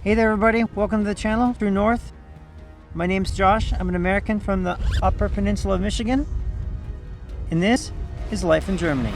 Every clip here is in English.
Hey there everybody, welcome to the channel, True North. My name's Josh, I'm an American from the Upper Peninsula of Michigan, and this is life in Germany.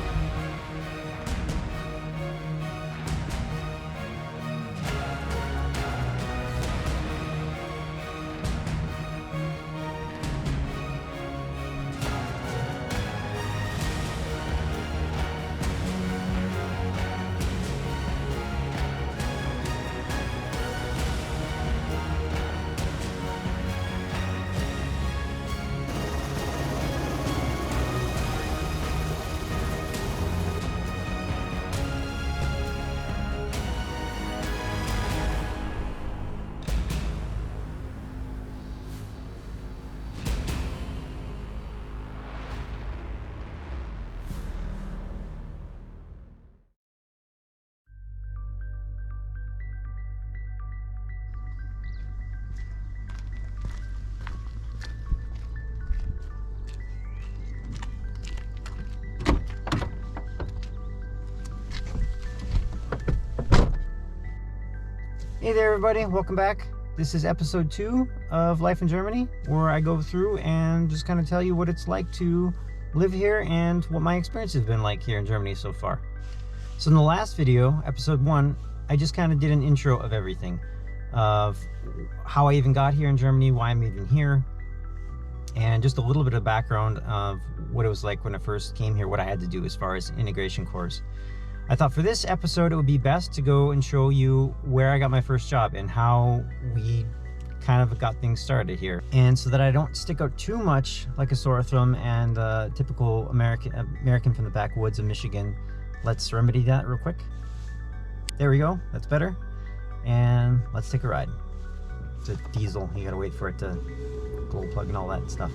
Hey there everybody, welcome back. This is episode 2 of Life in Germany, where I go through and just kind of tell you what it's like to live here and what my experience has been like here in Germany so far. So in the last video, episode 1, I just kind of did an intro of everything, of how I even got here in Germany, why I'm even here, and just a little bit of background of what it was like when I first came here, what I had to do as far as integration course. I thought for this episode it would be best to go and show you where I got my first job and how we kind of got things started here. And so that I don't stick out too much like a sore thumb and a typical American from the backwoods of Michigan, let's remedy that real quick. There we go, that's better. And let's take a ride. It's a diesel, you gotta wait for it to glow plug and all that stuff.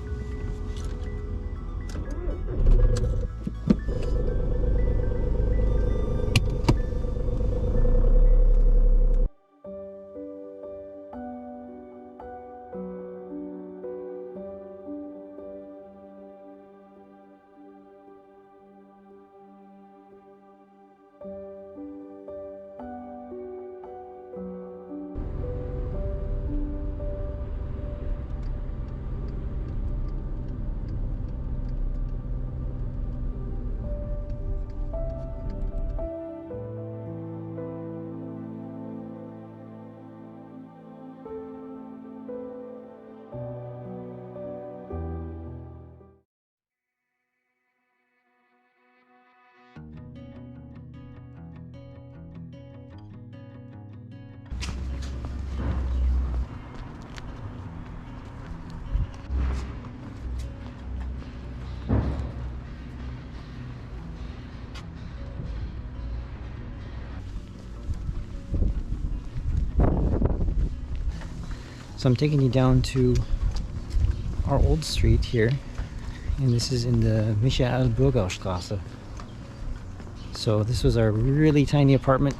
So I'm taking you down to our old street here, and this is in the Michael-Burger-Straße. So this was our really tiny apartment,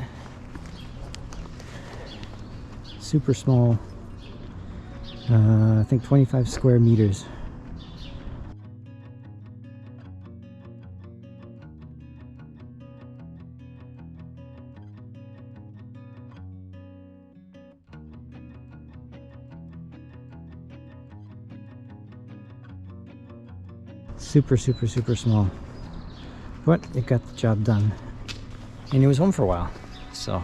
super small, I think 25 square meters. Super small, but it got the job done, and it was home for a while. So,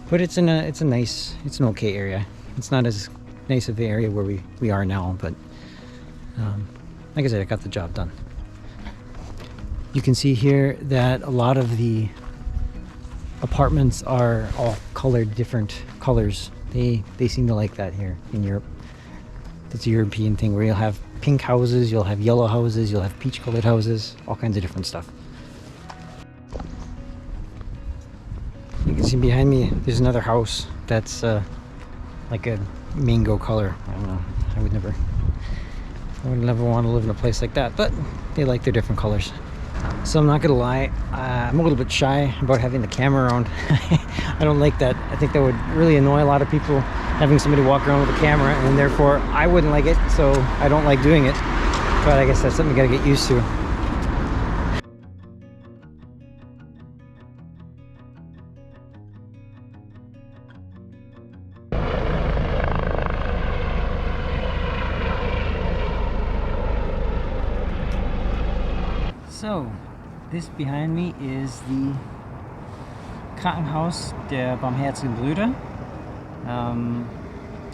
but it's an okay area. It's not as nice of an area where we are now, but like I said, it got the job done. You can see here that a lot of the apartments are all colored different colors. They seem to like that here in Europe. It's a European thing where you'll have pink houses, you'll have yellow houses, you'll have peach colored houses, all kinds of different stuff. You can see behind me there's another house that's like a mango color. I don't know, I would never want to live in a place like that, but they like their different colors. So I'm not gonna lie, I'm a little bit shy about having the camera around. I don't like that. I think that would really annoy a lot of people, having somebody walk around with a camera, and therefore I wouldn't like it, so I don't like doing it. But I guess that's something you gotta get used to. So, this behind me is the Krankenhaus der Barmherzigen Brüder.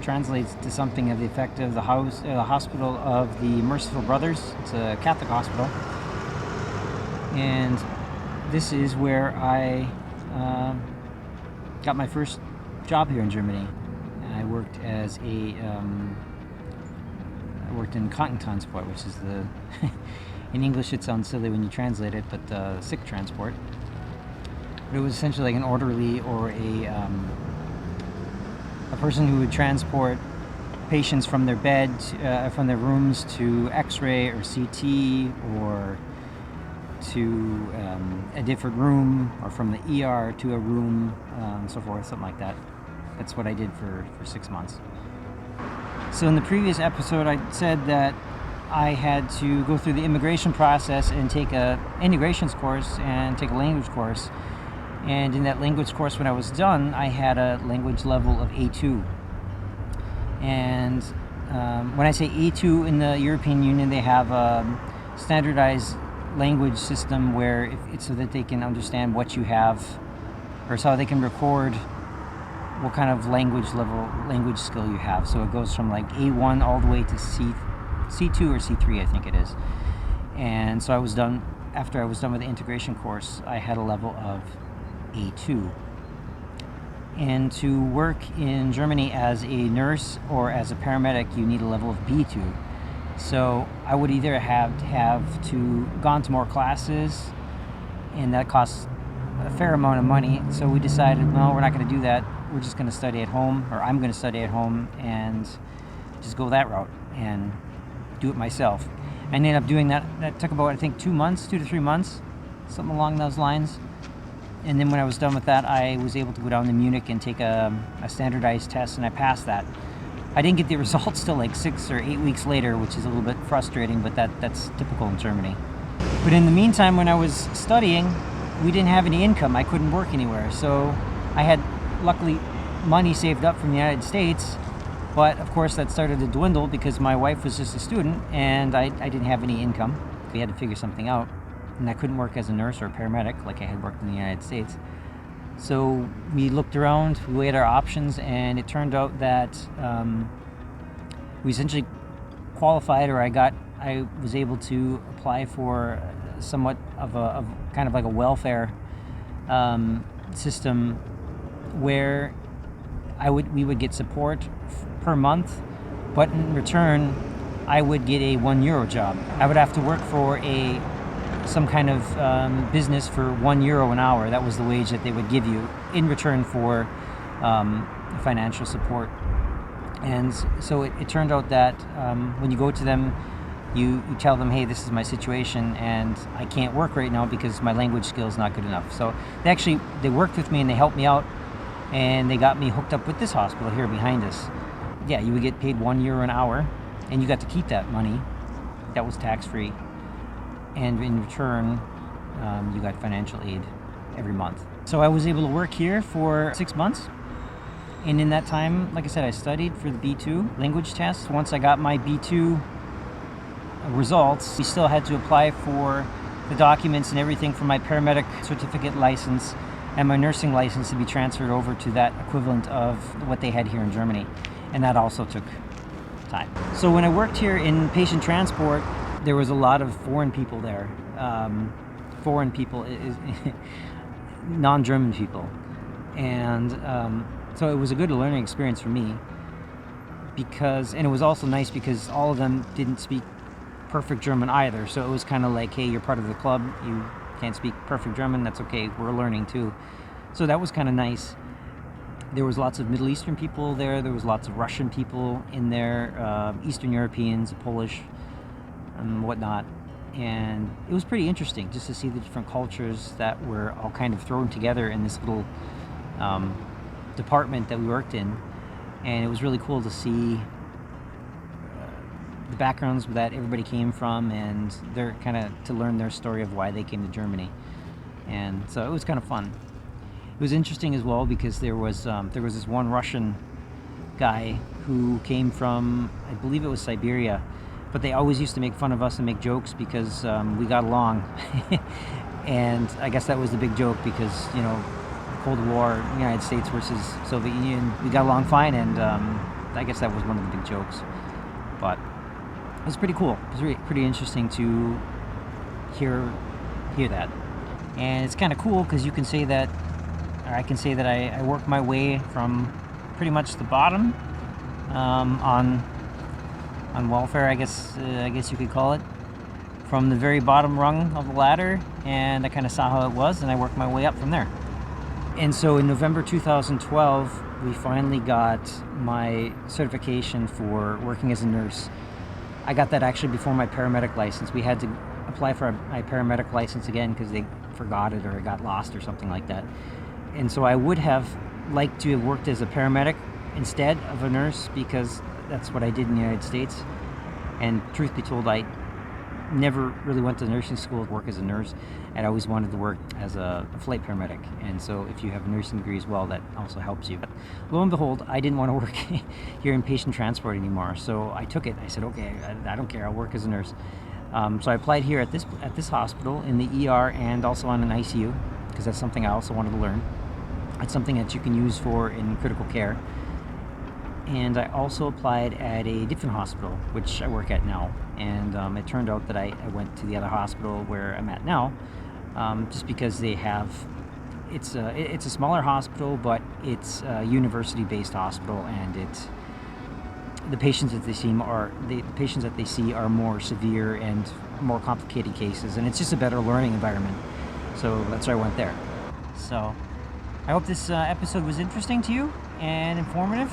Translates to something of the effect of the hospital of the Merciful Brothers. It's a Catholic hospital. And this is where I got my first job here in Germany. I worked as I worked in Krankentransport, which is the in English it sounds silly when you translate it, but sick transport. But it was essentially like an orderly or a person who would transport patients from their bed, from their rooms to X-ray or CT, or to a different room, or from the ER to a room, and so forth, something like that. That's what I did for 6 months. So in the previous episode, I said that I had to go through the immigration process and take a integrations course and take a language course. And in that language course, when I was done, I had a language level of A2. And when I say A2 in the European Union, they have a standardized language system where it's so that they can understand what you have, or so they can record what kind of language skill you have. So it goes from like A1 all the way to C2 or C3, I think it is. And so after I was done with the integration course, I had a level of A2. And to work in Germany as a nurse or as a paramedic, you need a level of B2. So I would either have to gone to more classes, and that costs a fair amount of money. So we decided, no, we're not going to do that. We're just going to study at home, or I'm going to study at home and just go that route and do it myself. I ended up doing that. That took about, I think, 2 to 3 months, something along those lines. And then when I was done with that, I was able to go down to Munich and take a standardized test, and I passed that. I didn't get the results till like 6 or 8 weeks later, which is a little bit frustrating, but that's typical in Germany. But in the meantime, when I was studying, we didn't have any income. I couldn't work anywhere. So I had, luckily, money saved up from the United States, but of course that started to dwindle because my wife was just a student and I didn't have any income. We had to figure something out. And I couldn't work as a nurse or a paramedic like I had worked in the United States. So we looked around, we weighed our options, and it turned out that we essentially qualified, or I was able to apply for somewhat of a kind of like a welfare system where we would get support per month, but in return I would get a €1 job. I would have to work for some kind of business for €1 an hour. That was the wage that they would give you in return for financial support. And so it turned out that when you go to them, you tell them, hey, this is my situation and I can't work right now because my language skill is not good enough. So they worked with me and they helped me out, and they got me hooked up with this hospital here behind us. Yeah, you would get paid €1 an hour, and you got to keep that money. That was tax-free. And in return, you got financial aid every month. So I was able to work here for 6 months. And in that time, like I said, I studied for the B2 language test. Once I got my B2 results, we still had to apply for the documents and everything for my paramedic certificate license and my nursing license to be transferred over to that equivalent of what they had here in Germany. And that also took time. So when I worked here in patient transport, there was a lot of foreign people there. Foreign people, non-German people. And so it was a good learning experience for me, and it was also nice because all of them didn't speak perfect German either. So it was kind of like, hey, you're part of the club. You can't speak perfect German. That's okay. We're learning too. So that was kind of nice. There was lots of Middle Eastern people there. There was lots of Russian people in there, Eastern Europeans, Polish, and whatnot. And it was pretty interesting just to see the different cultures that were all kind of thrown together in this little department that we worked in. And it was really cool to see the backgrounds that everybody came from, and they're kind of to learn their story of why they came to Germany. And so it was kind of fun. It was interesting as well because there was this one Russian guy who came from, I believe it was Siberia, but they always used to make fun of us and make jokes because we got along. And I guess that was the big joke because, you know, Cold War, United States versus Soviet Union, we got along fine, and I guess that was one of the big jokes. But it was pretty cool. It was really pretty interesting to hear that. And it's kind of cool because you can say that, or I can say that I worked my way from pretty much the bottom on welfare, I guess you could call it, from the very bottom rung of the ladder, and I kind of saw how it was, and I worked my way up from there. And so in November 2012, we finally got my certification for working as a nurse. I got that actually before my paramedic license. We had to apply for my paramedic license again because they forgot it or it got lost or something like that. And so I would have liked to have worked as a paramedic instead of a nurse because that's what I did in the United States. And truth be told, I never really went to nursing school to work as a nurse, and I always wanted to work as a flight paramedic. And so if you have a nursing degree as well, that also helps you. But lo and behold, I didn't want to work here in patient transport anymore, so I took it. I said, okay, I don't care, I'll work as a nurse. So I applied here at this hospital in the ER and also on an ICU because that's something I also wanted to learn. It's something that you can use for in critical care. And I also applied at a different hospital, which I work at now. And it turned out that I went to the other hospital where I'm at now, just because they have, it's a smaller hospital, but it's a university-based hospital, and the patients that they see are more severe and more complicated cases, and it's just a better learning environment. So that's why I went there. So I hope this episode was interesting to you and informative.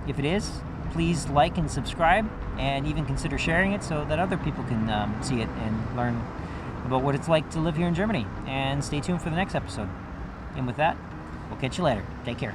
If it is, please like and subscribe, and even consider sharing it so that other people can see it and learn about what it's like to live here in Germany. And stay tuned for the next episode. And with that, we'll catch you later. Take care.